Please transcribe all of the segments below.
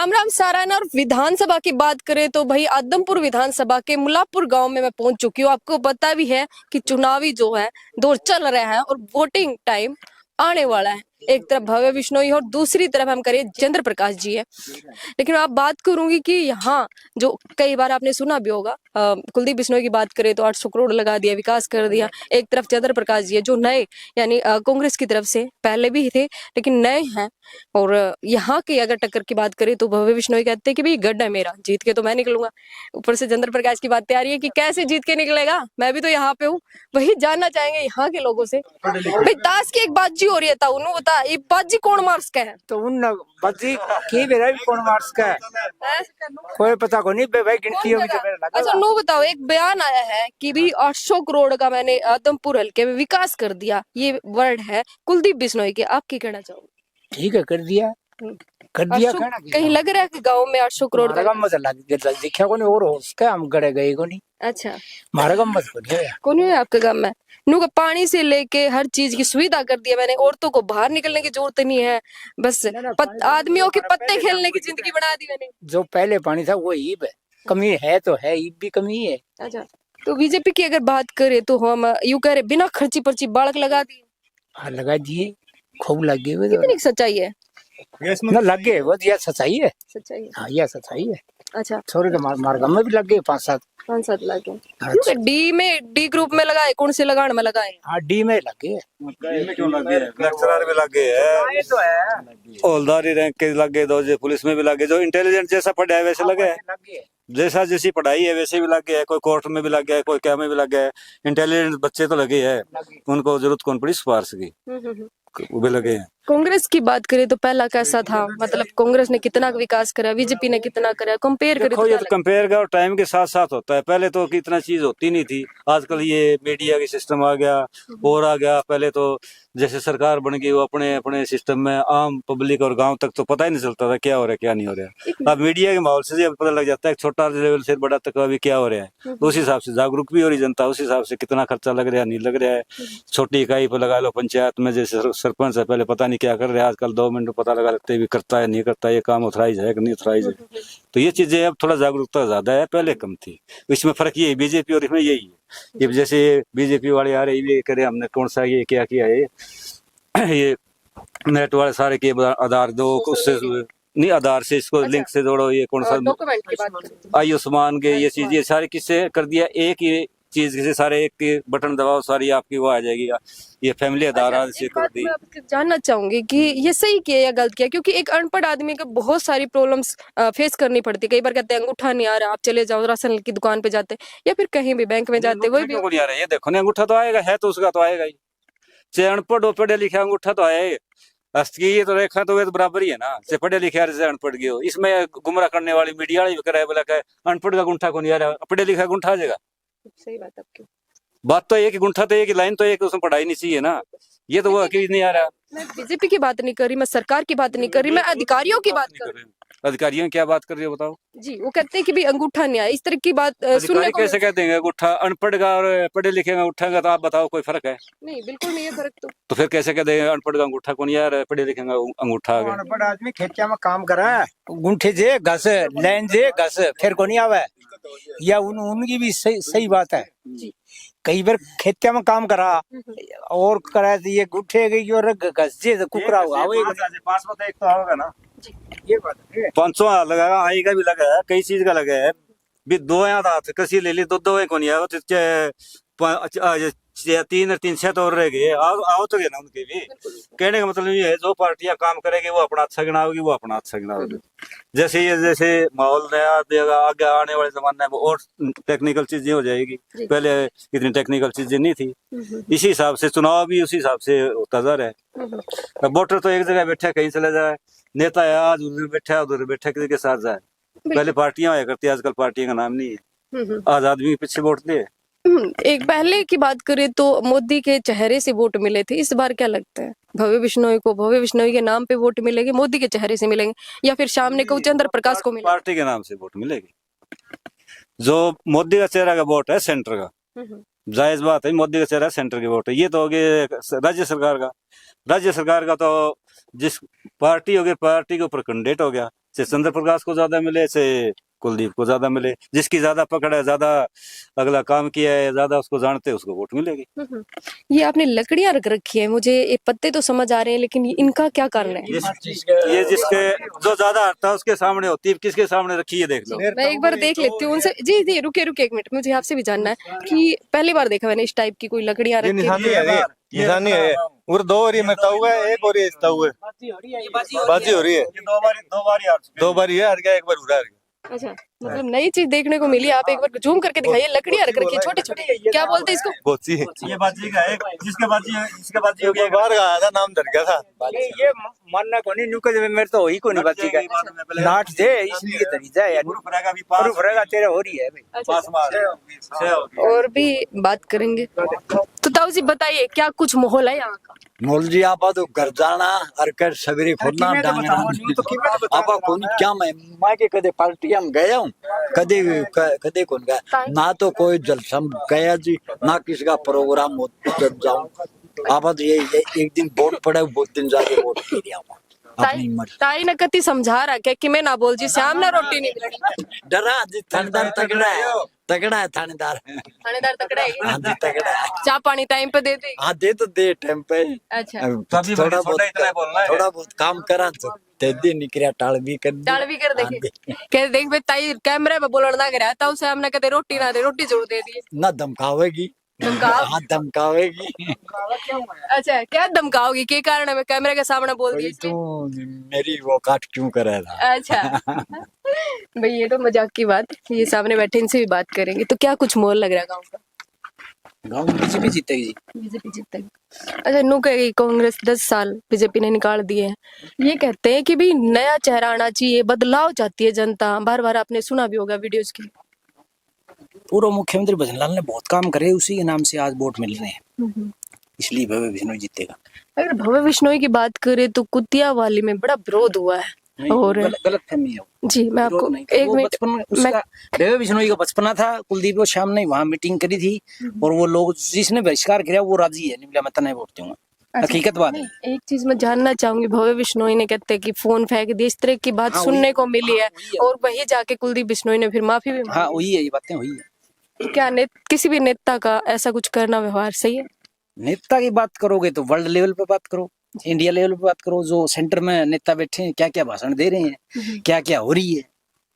राम राम सारायण। और विधानसभा की बात करें तो भाई आदमपुर विधानसभा के मुल्लापुर गांव में मैं पहुंच चुकी हूँ। आपको पता भी है कि चुनावी जो है दौर चल रहा है और वोटिंग टाइम आने वाला है। एक तरफ भव्य बिश्नोई और दूसरी तरफ हम करें चंद्र प्रकाश जी है। लेकिन आप बात करूंगी कि यहाँ जो कई बार आपने सुना भी होगा, कुलदीप बिश्नोई की बात करें तो 800 करोड़ लगा दिया, विकास कर दिया। एक तरफ चंद्र प्रकाश जी है जो नए यानी कांग्रेस की तरफ से पहले भी थे लेकिन नए हैं। और यहाँ की अगर टक्कर की बात करें तो भव्य बिश्नोई कहते हैं कि भाई गढ़ है मेरा, जीत के तो मैं निकलूंगा। ऊपर से चंद्र प्रकाश की बात आ रही है कि कैसे जीत के निकलेगा, मैं भी तो यहाँ पे हूँ। वही जानना चाहेंगे यहाँ के लोगों से। भाई ताश की एक बाजी हो रही है, उन्होंने बता ये बाजी कौन मार्क्स का है? तो उन बाजी की बेरा भी कौन मार्क्स का है कोई पता को नहीं भाई, गिनती होगी तो मेरा लगा। अच्छा नो बताओ, एक बयान आया है कि भी 800 करोड़ का मैंने आदमपुर हल्के में विकास कर दिया, ये वर्ड है कुलदीप बिश्नोई के। आप की कहना चाहोगे? ठीक है, कर दिया कहीं लग रहा है कि गांव में 800 करोड़ का गम मत लग देखा को नहीं और हो उसका हम गड़े गए को नहीं। अच्छा मारा गम मत कर कौन है आपके गांव में? नू का पानी से लेके हर चीज की सुविधा कर दिया मैंने। औरतों को बाहर निकलने की जरूरत नहीं है, बस आदमियों के पत्ते खेलने की जिंदगी बना दी मैंने। जो पहले पानी था वो ईब है, कमी है तो है, ईब भी कमी है। अच्छा तो बीजेपी की अगर बात करें तो हम यूं कह रहे बिना खर्ची पर्ची बालक लगा दिए। हाँ लगा दिए, खूब लग गए कितनी सच्चाई है? ना लग गए वो, यह सच्चाई है। सच्चाई है, हाँ यह सच्चाई है। अच्छा छोरे के मारगम में भी लग गए 5-7 लाख है। डी ग्रुप में लगाए, कौन से लगान में लगाए? हाँ डी में लग गए। क्यों लगे? लेक्चरर भी लगे है, तो है हौलदारी रैंक के लगे, दो जो पुलिस में भी लगे, जो इंटेलिजेंट जैसा पढ़ा है वैसे लगे है, जैसा जैसी पढ़ाई है वैसे भी लग गया है। कोई कोर्ट में भी लग गया है, कोई क्या में भी लग गया है। इंटेलिजेंट बच्चे तो लगे है, उनको जरूरत कौन पड़ी सिफारिश की, वो भी लगे हैं। कांग्रेस की बात करें तो पहला कैसा था, मतलब कांग्रेस ने कितना विकास करा, बीजेपी ने कितना करा, कंपेयर करें देखो ये तो कंपेयर का टाइम के साथ साथ होता है। पहले तो इतना चीज होती नहीं थी, आजकल ये मीडिया की सिस्टम आ गया और आ गया। पहले तो जैसे सरकार बन गई वो अपने अपने सिस्टम में आम पब्लिक और गांव तक तो पता ही नहीं चलता था क्या हो रहा है क्या नहीं हो रहा है। अब मीडिया के माहौल से पता लग जाता है, छोटा लेवल से बड़ा तक अभी क्या हो रहा है। उस हिसाब से जागरूक भी हो रही जनता, उस हिसाब से कितना खर्चा लग रहा है नहीं लग रहा है। छोटी इकाई पर लगा लो, पंचायत में जैसे सरपंच है पहले पता नहीं क्या कर रहे हैं, आजकल 2 मिनट में पता लगा लेते भी करता है नहीं करता, ये काम ऑथराइज है कि नहीं ऑथराइज है। तो ये चीजें अब थोड़ा जागरूकता ज्यादा है, पहले कम थी। इसमें फर्क ये बीजेपी और इसमें यही है। ये जैसे बीजेपी वाले आ रहे ये करे हमने कौन सा ये क्या किया है, ये नेट वाले सारे के आधार दो, उससे नहीं आधार से इसको लिंक से जोड़ो, ये कौन सा डॉक्यूमेंट की बात आयुष्मान के ये चीज, ये सारे किससे कर दिया, एक ही चीज किसी सारे एक बटन दबाओ सारी आपकी वो आ जाएगी। ये फैमिली आधार से कर दी। मैं आपसे जानना चाहूंगी कि ये सही किया या गलत किया, क्योंकि एक अनपढ़ आदमी को बहुत सारी प्रॉब्लम्स फेस करनी पड़ती है। कई बार कहते हैं अंगूठा नहीं आ रहा, आप चले जाओ राशन की दुकान पे जाते या फिर कहीं भी बैंक में जाते, वही भी नहीं आ रहा है। ये देखो ना अंगूठा तो आएगा, है तो उसका तो आएगा ही, चाहे अनपढ़ हो पढ़े लिखे अंगूठा तो आएगा। ये तो रेखा तो वे तो बराबर ही है ना, से पढ़े लिखे से अनपढ़ गए हो। इसमें गुमराह करने वाली मीडिया वाली करे बोला अनपढ़ का गुंठा को नहीं आ रहा, पढ़े लिखा गुंठा आ जाएगा। सही बात आपकी। बात तो एक ही गुंठा तो एक ही लाइन तो एक उसमें पढ़ाई नहीं चाहिए ना, ये तो वो नहीं आ रहा। मैं बीजेपी की बात नहीं कर रही, मैं सरकार की बात नहीं कर रही, मैं अधिकारियों की बात कर रही हूँ। अधिकारियों की क्या बात कर रही हो बताओ जी? वो कहते हैं कि भी अंगूठा नहीं आया, इस तरह की बात सुनने को कैसे कह देंगे? अंगूठा अनपढ़ का और पढ़े लिखे में उठाएगा तो आप बताओ कोई फर्क है? नहीं, बिल्कुल नहीं है फर्क। तो फिर कैसे कह देंगे अनपढ़ का अंगूठा को नहीं आ रहा है, पढ़े लिखे का अंगूठा आ गया? अनपढ़ आदमी खेतिया में काम कर रहा है, गुंठे जे घस लाइन जे घस फिर को नहीं आवे, या उनकी भी सही बात है। कई बार खेतिया में काम करा और करा ये गुठे गई और घस जे कुकरा हुआ पास में एक तो होगा ना, ये बात है। 500 लगा आई का भी लगा है, कई चीज का लगा है भी। 2 हाथ कसी ले ली, 2 को नहीं आया, 3 और 3 6 तो और रह गए। आओ तो गए ना उनके भी। कहने का मतलब ये है जो पार्टियां काम करेगी वो अपना अच्छा गिनाओगी, वो अपना अच्छा गिनाओगी। जैसे माहौल नया देगा, आगे आने वाले जमाने में और टेक्निकल चीजें हो जाएगी, पहले इतनी टेक्निकल चीजें नहीं थी। इसी हिसाब से चुनाव भी उसी हिसाब से होता जा रहा है। वोटर तो एक जगह बैठा कहीं चले जाए, नेता है आज उधर बैठा उधर बैठा किसी के साथ जाए। पहले पार्टियां हुआ करती, आजकल पार्टियों का नाम नहीं है, आज आदमी के पीछे वोट दे। एक पहले की बात करें तो मोदी के चेहरे से वोट मिले थे, इस बार क्या लगता है भव्य बिश्नोई को भव्य बिश्नोई के नाम पे वोट मिलेंगे, मोदी के चेहरे से मिलेंगे, या फिर सामने को चंद्र प्रकाश को मिलेंगे? पार्टी के नाम से वोट मिलेगी। जो मोदी का चेहरा का वोट है सेंटर का, जायज बात है, मोदी का चेहरा सेंटर की वोट है। ये तो हो गए राज्य सरकार का। राज्य सरकार का तो जिस पार्टी हो गई पार्टी के ऊपर कैंडिडेट हो गया, चाहे चंद्र प्रकाश को ज्यादा मिले, चाहे कुलदीप को ज्यादा मिले। जिसकी ज्यादा पकड़ है, ज्यादा अगला काम किया है, ज्यादा उसको जानते हैं, उसको वोट मिलेगी। ये आपने लकड़ियां रख रखी है, मुझे ये पत्ते तो समझ आ रहे हैं, लेकिन इनका क्या कारण है? ये जिसके जो ज्यादा हटता है उसके सामने होती है। किसके सामने रखी है देख लो। मैं एक बार देख लेती हूँ उनसे। जी जी, रुके रुके एक मिनट, मुझे आपसे भी जानना है कि पहली बार देखा मैंने इस टाइप की कोई लकड़ियां ये रखी। निशानी है, ये निशानी है। और 2 बारी में ताऊ है, 1 बारी ताऊ है, बाजी हो रही है। 2 बारी है, हट गया, 1 बार उड़ा है। अच्छा, मतलब नई चीज देखने को मिली। आप एक बार जूम करके दिखाइए, लकड़ियां रख रखी है छोटी छोटी, क्या बोलते हैं इसको? बोची। ये बाजी का है, जिसके बाजी है, जिसके बाजी हो गया। बाहर का आया था, नाम डर गया था। ये मानना को नहीं, नुके मेरे तो ही को नहीं बाजी का नाट दे, इसलिए धरी जाए यार। प्रूफ रहेगा तेरा हो रही है भाई। और भी बात करेंगे। तो ताऊ जी बताइए, क्या कुछ माहौल है यहाँ का? मोल जी आपा तो घर जाना और कर सवेरे खुदना डांगना आपा कौन क्या मैं के कदे पार्टियां में गया हूँ, कदे कदे कौन गया ना, तो कोई जलसा में गया जी, ना किसी का प्रोग्राम हो जब जाऊं। आपा तो ये एक दिन वोट पड़े, वो दिन जाके वोट दे दिया अपनी मर्जी। ताई ने कति समझा रहा क्या कि मैं ना बोल जी, श्याम ना रोटी नहीं मिलनी। डरा जी, थानेदार तगड़ा है, तगड़ा है थानेदार। थानेदार तकड़ा है। हाँ जी तगड़ा है। चाय पानी टाइम पे दे दे। हाँ दे तो दे टाइम पे। अच्छा, थोड़ा बहुत काम करा तो दे निकरिया टाल भी कर दे। टाल भी कर देखे कह देख बे ताई कैमरे पे बोलण लग रहा है, ताऊ से हमने कहते रोटी ना दे, रोटी जरूर दे दिए। ना धमकावेगी, हाँ धमकावेगी। अच्छा, क्या धमकाओगी, के कारण है मैं कैमरे के सामने बोल दिए तू मेरी वो काट क्यों करे था? अच्छा भाई ये तो मजाक की बात है, ये सामने बैठे इनसे भी बात करेंगे। तो क्या कुछ मोल लग रहा है गाँव का? गाँव में बीजेपी जीतेगी। बीजेपी जीतेगी। अच्छा, नू कहेगी कांग्रेस 10 साल बीजेपी ने निकाल दिए हैं, ये कहते हैं कि भाई नया चेहरा आना चाहिए, बदलाव चाहती है जनता। बार बार आपने सुना भी होगा वीडियोस की। पूर्व मुख्यमंत्री भजनलाल ने बहुत काम करे, उसी के नाम से आज वोट मिल रहे हैं, इसलिए भव्य बिश्नोई जीतेगा। अगर भव्य बिश्नोई की बात करें तो कुतियावाली में बड़ा विरोध हुआ है। और गलत फहमी है वो। जी, मैं आपको एक मिनट, भव्य बिश्नोई का बचपना था, कुलदीप और श्याम ने वहाँ मीटिंग करी थी, और वो लोग जिसने बहिष्कार किया वो राजी है, निबला मत नहीं वोट दूंगा। हकीकत बात है। एक चीज मैं जानना चाहूंगी, भव्य बिश्नोई ने कहते हैं कि फोन फेंक दिए, इस तरह की बात सुनने को मिली है, और वही जाके कुलदीप बिश्नोई ने फिर माफी भी हाँ वही है, ये बातें हुई है। क्या किसी भी नेता का ऐसा कुछ करना व्यवहार सही है? नेता की बात करोगे तो वर्ल्ड लेवल पे बात करो, इंडिया लेवल पे बात करो। जो सेंटर में नेता बैठे हैं, क्या क्या भाषण दे रहे हैं, क्या क्या हो रही है,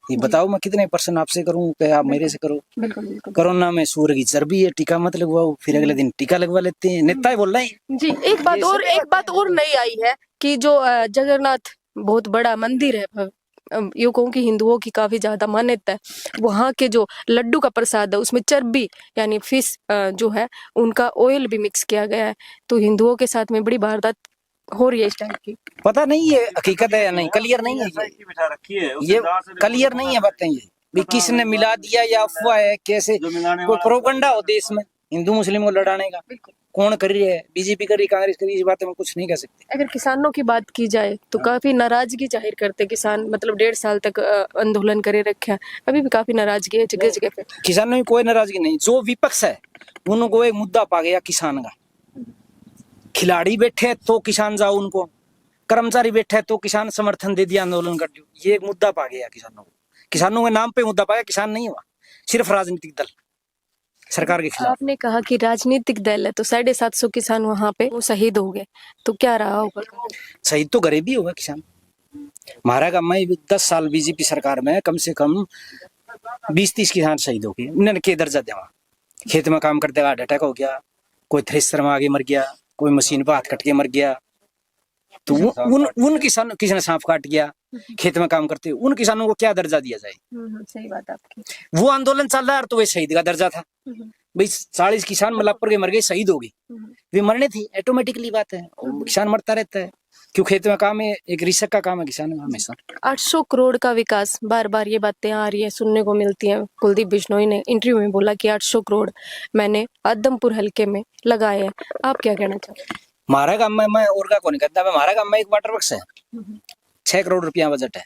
ये बताओ। मैं कितने % आपसे करूं कि आप मेरे से करो? बिल्कुल। कोरोना में सूअर की चर्बी है, टीका मत लगवाओ, फिर अगले दिन टीका लगवा लेते हैं। नेता ही बोल रहे हैं। जी, एक बात और नई आई है कि जो जगन्नाथ बहुत बड़ा मंदिर है, यूं कहूं कि हिंदुओं की काफी ज्यादा मान्यता है, वहाँ के जो लड्डू का प्रसाद है उसमें चर्बी यानी फिश जो है उनका ऑयल भी मिक्स किया गया है। तो हिंदुओं के साथ में बड़ी वारदात हो रही है इस टाइप की। पता नहीं ये हकीकत है या नहीं, क्लियर नहीं है ये क्लियर नहीं है बातें। ये भी किसने मिला दिया या अफवाह है, कैसे कोई प्रोपगंडा हो देश में हिंदू मुस्लिम को लड़ाने का, कौन कर रही है? बीजेपी कर रही, कांग्रेस कर रही, इस बात में कुछ नहीं कह सकते। अगर किसानों की बात की जाए तो काफी नाराजगी जाहिर करते किसान, मतलब 1.5 साल तक आंदोलन करे रखे हैं, अभी भी काफी नाराजगी है जगह जगह पे। किसानों की कोई नाराजगी नहीं, जो विपक्ष है उनको एक मुद्दा पा गया किसान का। खिलाड़ी बैठे तो किसान जाओ उनको, कर्मचारी बैठे तो किसान समर्थन दे दिया, आंदोलन कर दियो, ये एक मुद्दा पा गया किसानों को। किसानों के नाम पे मुद्दा पाया, किसान नहीं हुआ, सिर्फ राजनीतिक दल सरकार के खिलाफ। आपने कहा कि राजनीतिक दल है, तो 750 किसान वहां पे वो शहीद हो गए, तो क्या रहा होगा? शहीद तो गरीबी होगा किसान। हमारा गाँव में 10 साल बीजेपी सरकार में कम से कम 20-30 किसान शहीद हो गए। उन्होंने के दर्जा दिया, खेत में काम करते हार्ट अटैक हो गया, कोई थ्रेसर में आगे मर गया, कोई मशीन पर हाथ कट के मर गया। तो उन किसान किसी ने सांप काट गया खेत में काम करते, उन किसानों को क्या दर्जा दिया जाए? सही बात आपकी। वो आंदोलन चल रहा है तो वे शहीद का दर्जा था। भाई 40 किसान मलापुर के मर गए, शहीद हो गए, वे मरने थी, ऑटोमेटिकली बात है। किसान मरता रहता है, क्यों? खेत में काम है, एक रिसक का काम है किसान का हमेशा। 800 करोड़ का विकास, बार बार ये बातें आ रही है, सुनने को मिलती हैं। कुलदीप बिश्नोई ने इंटरव्यू में बोला कि 800 करोड़ मैंने आदमपुर हल्के में लगाए हैं। आप क्या कहना चाहते हैं? हमारा गाँव में, मैं और का कौन कहता है, हमारा गाँव में एक वाटर वर्क्स है, 6 करोड़ रुपया बजट है।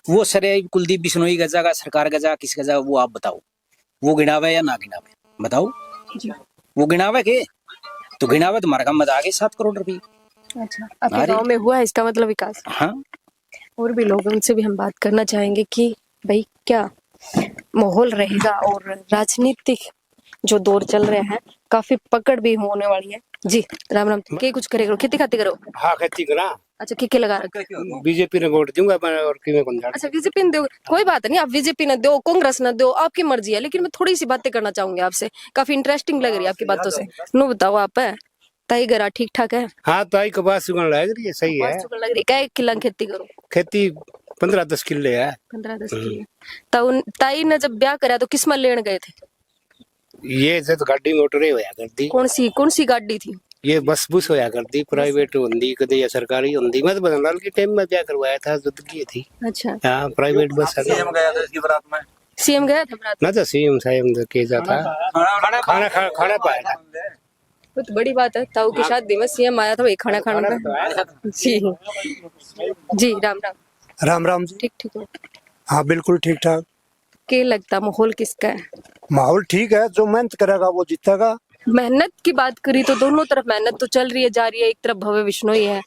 वो सर कुलदीप बिश्नोई गजा का, सरकार गजा, किस गजा, वो आप बताओ, वो गिनावे या ना गिनावे? बताओ, वो गिनावे के? तो गिनावे तो हमारा गाँव में आ गए 7 करोड़ रुपये। अच्छा, आपके गाँव में हुआ है इसका मतलब विकास? हाँ, और भी लोग, उनसे भी हम बात करना चाहेंगे कि भाई क्या माहौल रहेगा और राजनीतिक जो दौर चल रहे हैं काफी पकड़ भी होने वाली है। जी राम राम। के कुछ करे करो, खेती खाती करो? हाँ खेती करा अच्छा, के लगा रखा? बीजेपी ने वोट दूंगा मैं और किਵੇਂ कौन जाने। अच्छा, बीजेपी ने दो, कोई बात नहीं, आप बीजेपी ने दो, कांग्रेस ने दो, आपकी मर्जी है। लेकिन मैं थोड़ी सी बातें करना चाहूंगी आपसे, काफी इंटरेस्टिंग लग रही है आपकी बातों से। नो बताओ आप, ताई गरा ठीक ठाक है? हाँ तो आई कपास उगन लग रही है, सही है। लग रही है। क्या किला खेती करो? खेती 15-10 किले है। 15-10 किले। ताई ने जब ब्याह करा तो किस में लेने गए थे? ये से तो गाड़ी मोटर ही होया करती। कौन सी गाड़ी थी? ये बस बुस होया करती, प्राइवेट होंदी कदे या सरकारी होंदी। मैं तो बदनलाल के टाइम में ब्याह करवाया था, जुद की थी। अच्छा, हाँ प्राइवेट बस है। सीएम गया था इसकी बारात में। सीएम गया था बारात? ना तो सीएम साहब के था, खाना पाया था। बहुत बड़ी बात है, ताऊ की शादी में सीएम आया था, वही खाना खाने में। जी जी राम राम। राम राम जी। ठीक ठीक हो? हाँ बिल्कुल ठीक ठाक। क्या लगता माहौल किसका है? माहौल ठीक है, जो मेहनत करेगा वो जीतेगा। मेहनत की बात करी तो दोनों तरफ मेहनत तो चल रही है, जा रही है। एक तरफ भव्य बिश्नोई है,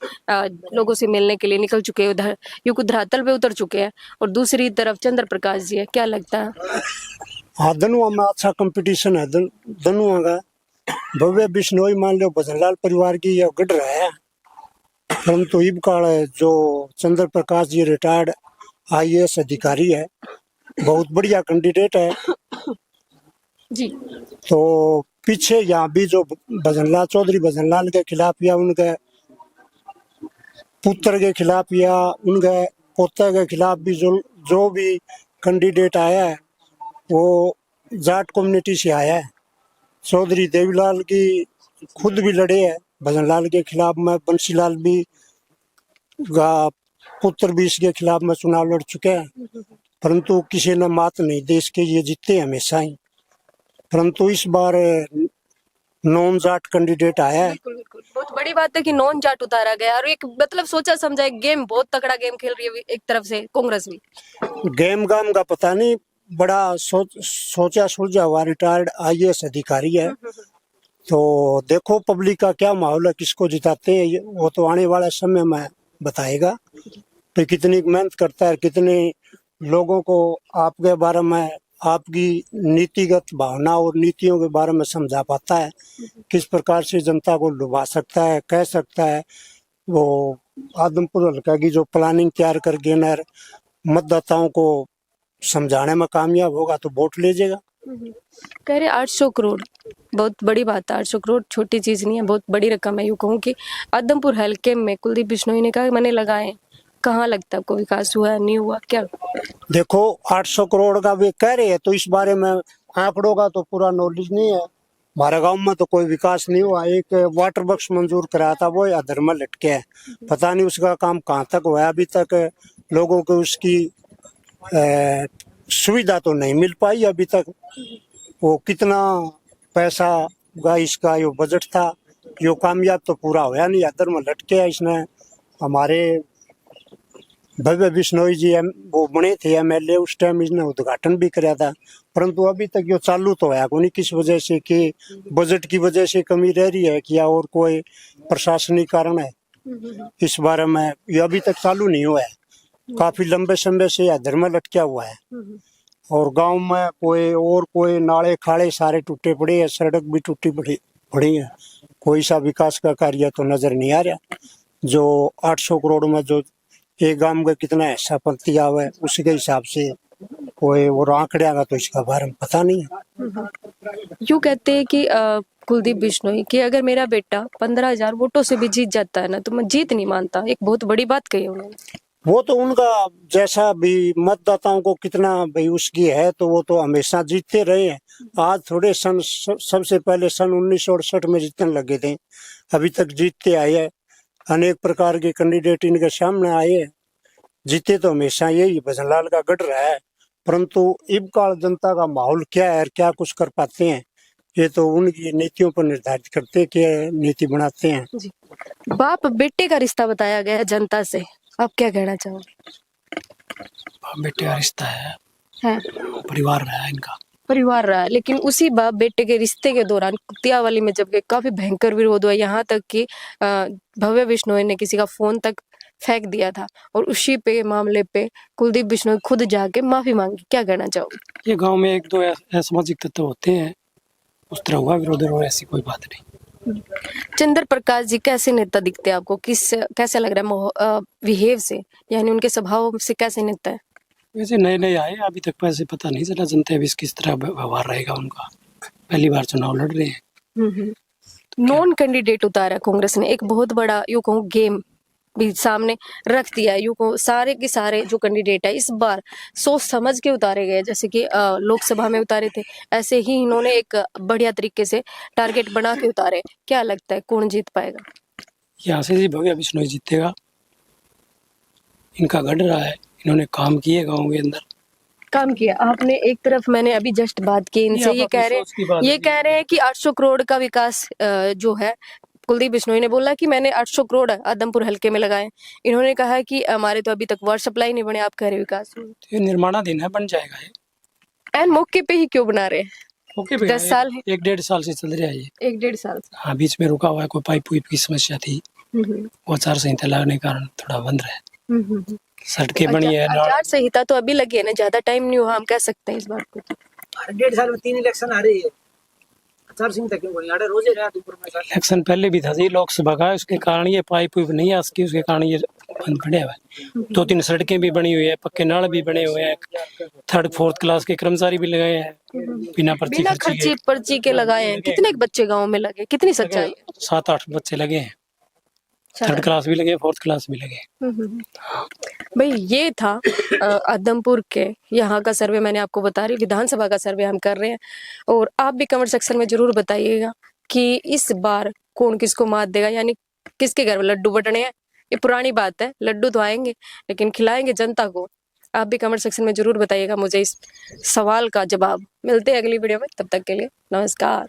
लोगों से मिलने के लिए निकल चुके हैं, उधर युग धरातल पे उतर चुके हैं, और दूसरी तरफ चंद्र प्रकाश जी है। क्या लगता है? हाँ दोनों में अच्छा कंपटीशन है, दोनों का। भव्य बिश्नोई मान लो भजनलाल परिवार की यह गढ़ रहा है, परंतु इब काल है जो चंद्र प्रकाश जी रिटायर्ड IAS अधिकारी है, बहुत बढ़िया कैंडिडेट है। जी तो पीछे यहाँ भी जो भजनलाल चौधरी भजनलाल के खिलाफ या उनके पुत्र के खिलाफ या उनके पोते के खिलाफ भी जो भी कैंडिडेट आया है वो जाट कम्युनिटी से आया है। चौधरी देवीलाल की खुद भी लड़े हैं भजनलाल के खिलाफ में, बंसीलाल भी पुत्र भी इसके खिलाफ में चुनाव लड़ चुके हैं, परंतु किसी ने मात नहीं दी, इसके ये जीते हमेशा ही। परंतु इस बार नॉन जाट कैंडिडेट आया है। बिल्कुल बिल्कुल, बहुत बड़ी बात है कि नॉन जाट उतारा गया, और एक मतलब सोचा समझा एक गेम, बहुत तगड़ा गेम खेल रही है एक तरफ से कांग्रेस भी। गेम गाम का पता नहीं, बड़ा सोचा सुलझा हुआ रिटायर्ड IAS अधिकारी है। तो देखो पब्लिक का क्या माहौल है, किसको जिताते हैं वो तो आने वाला समय में बताएगा। तो कितनी मेहनत करता है, कितने लोगों को आपके बारे में, आपकी नीतिगत भावना और नीतियों के बारे में समझा पाता है, किस प्रकार से जनता को लुभा सकता है, कह सकता है। वो आदमपुर हल्का की जो प्लानिंग तैयार करके न मतदाताओं को समझाने में कामयाब होगा तो वोट ले जाएगा। कह रहे 800 करोड़, बहुत बड़ी बात है। 800 करोड़ छोटी चीज नहीं है, बहुत बड़ी रकम है। यूँ कहूँ कि आदमपुर हल्के में कुलदीप बिश्नोई ने कहा मैंने लगाए, कहाँ लगता है आपको विकास हुआ नहीं हुआ क्या? देखो 800 करोड़ का वे कह रहे हैं, तो इस बारे में आंकड़ों का तो पूरा नॉलेज नहीं है। हमारे गांव में तो कोई विकास नहीं हुआ। एक वाटर बॉक्स मंजूर कराया था, वो अधर में लटके है, पता नहीं उसका काम कहाँ तक हुआ। अभी तक लोगों को उसकी सुविधा तो नहीं मिल पाई अभी तक। वो कितना पैसा का इसका यो बजट था, यो कामयाब तो पूरा होया नहीं, अधर में लटके है। इसने हमारे भव्य बिश्नोई जी वो बने थे MLA, उस टाइम इसने उद्घाटन भी कराया था, परंतु अभी तक ये चालू तो है नहीं। किस वजह से कि बजट की वजह से कमी रह रही है कि और कोई प्रशासनिक कारण है, इस बारे में ये अभी तक चालू नहीं हुआ है। काफी लंबे समय से अधर में लटका हुआ है, और गांव में कोई नाले खाड़े सारे टूटे पड़े हैं, सड़क भी टूटी पड़ी है। कोई सा विकास का कार्य तो नजर नहीं आ रहा। जो 800 करोड़ में जो एक गांव का कितना हिस्सा प्रति आवे, उसके हिसाब से कोई वो आंकड़े आगा तो इसका बारे में पता नहीं है। यूँ कहते हैं कि कुलदीप बिश्नोई कि अगर मेरा बेटा 15,000 वोटों से भी जीत जाता है ना तो मैं जीत नहीं मानता। एक बहुत बड़ी बात कही उन्होंने। वो तो उनका जैसा भी मतदाताओं को कितना भाई उसकी है, तो वो तो हमेशा जीतते रहे हैं। आज थोड़े सबसे पहले सन 1968 में जीतने लगे थे, अभी तक जीतते आए हैं। अनेक प्रकार के कैंडिडेट इनके सामने आए हैं, जीते तो हमेशा यही भजनलाल का गढ़ रहा है। परंतु इब काल जनता का माहौल क्या है, क्या कुछ कर पाते हैं, ये तो उनकी नीतियों पर निर्धारित करते हैं, क्या नीति बनाते हैं। जी। बाप बेटे का रिश्ता बताया गया है जनता से, आप क्या कहना चाहोगे? बेटे का रिश्ता है, परिवार रहा है इनका, परिवार रहा है। लेकिन उसी बाप बेटे के रिश्ते के दौरान कुतियावाली में जब काफी भयंकर विरोध हुआ, यहाँ तक कि भव्य बिश्नोई ने किसी का फोन तक फेंक दिया था और उसी पे मामले पे कुलदीप बिश्नोई खुद जाके माफी मांगी, क्या कहना चाहोगे? ये गांव में एक दो असामाजिक तत्व होते हैं, उस तरह हुआ विरोध, और ऐसी कोई बात नहीं। चंद्र प्रकाश जी कैसे नेता दिखते हैं आपको? कैसे लग रहा है बिहेव से, यानी उनके स्वभाव से कैसे नेता है? वैसे नए नए आए, अभी तक वैसे पता नहीं चला जनता अभी किस तरह व्यवहार रहेगा उनका, पहली बार चुनाव लड़ रहे हैं। नॉन कैंडिडेट उतारा कांग्रेस ने, एक बहुत बड़ा यूं कहूं गेम भी सामने रख दिया है। यूं कहूं सारे के सारे जो कैंडिडेट है इस बार सोच समझ के उतारे गए, जैसे कि लोकसभा में उतारे थे, ऐसे ही इन्होंने एक बढ़िया तरीके से टारगेट बना के उतारे। क्या लगता है कौन जीत पाएगा? यहाँ से जी भव्या बिश्नोई जीतेगा, इनका गढ़ रहा है, इन्होंने काम किए गाँव के अंदर। काम किया आपने? एक तरफ मैंने अभी जस्ट बात की इनसे, ये कह रहे हैं कि 800 करोड़ का विकास जो है, कुलदीप बिश्नोई ने बोला कि मैंने 800 करोड़ आदमपुर हल्के में लगाए। इन्होंने कहा कि हमारे तो अभी तक वाटर सप्लाई नहीं बने, आप कह रहे विकास हुआ। ये निर्माणाधीन है, बन जाएगा ये। एन मौके पे ही क्यों बना रहे हैं? ओके, 10 साल है, 1-1.5 साल से चल रहा है ये। 1-1.5 साल से। हाँ, बीच में रुका हुआ है, कोई पाइप वाइप की समस्या थी, वो आचार संहिता लगने के कारण थोड़ा बंद रहा है। सड़कें बनी है, आचार संहिता तो अभी लगी है ना, ज्यादा टाइम नहीं हुआ, हम कह सकते हैं इस बात को। 1.5 साल में 3 इलेक्शन आ रही है, आचार संहिता क्यों बनी? आड़े रोजे रहा ऊपर में इलेक्शन पहले भी था जी लोकसभा का, उसके कारण ये पाइप वाइप नहीं आ सकी, उसके कारण ये बंद पड़े हुआ है। 2-3 सड़कें भी बनी हुई है, पक्के नाल भी बने हुए हैं, 3rd-4th क्लास के कर्मचारी भी लगाए हैं बिना पर्ची के लगाए हैं। कितने बच्चे गाँव में लगे, कितनी सच्चाई है? 7-8 बच्चे लगे हैं, 3rd क्लास भी लगे, 4th क्लास भी लगे। भाई ये था आदमपुर के यहाँ का सर्वे, मैंने आपको बता रही, विधानसभा का सर्वे हम कर रहे हैं। और आप भी कमेंट सेक्शन में जरूर बताइएगा कि इस बार कौन किसको मात देगा, यानी किसके घर में लड्डू बटने हैं। ये पुरानी बात है, लड्डू तो आएंगे लेकिन खिलाएंगे जनता को। आप भी कमेंट सेक्शन में जरूर बताइएगा मुझे इस सवाल का जवाब। मिलते हैं अगली वीडियो में, तब तक के लिए नमस्कार।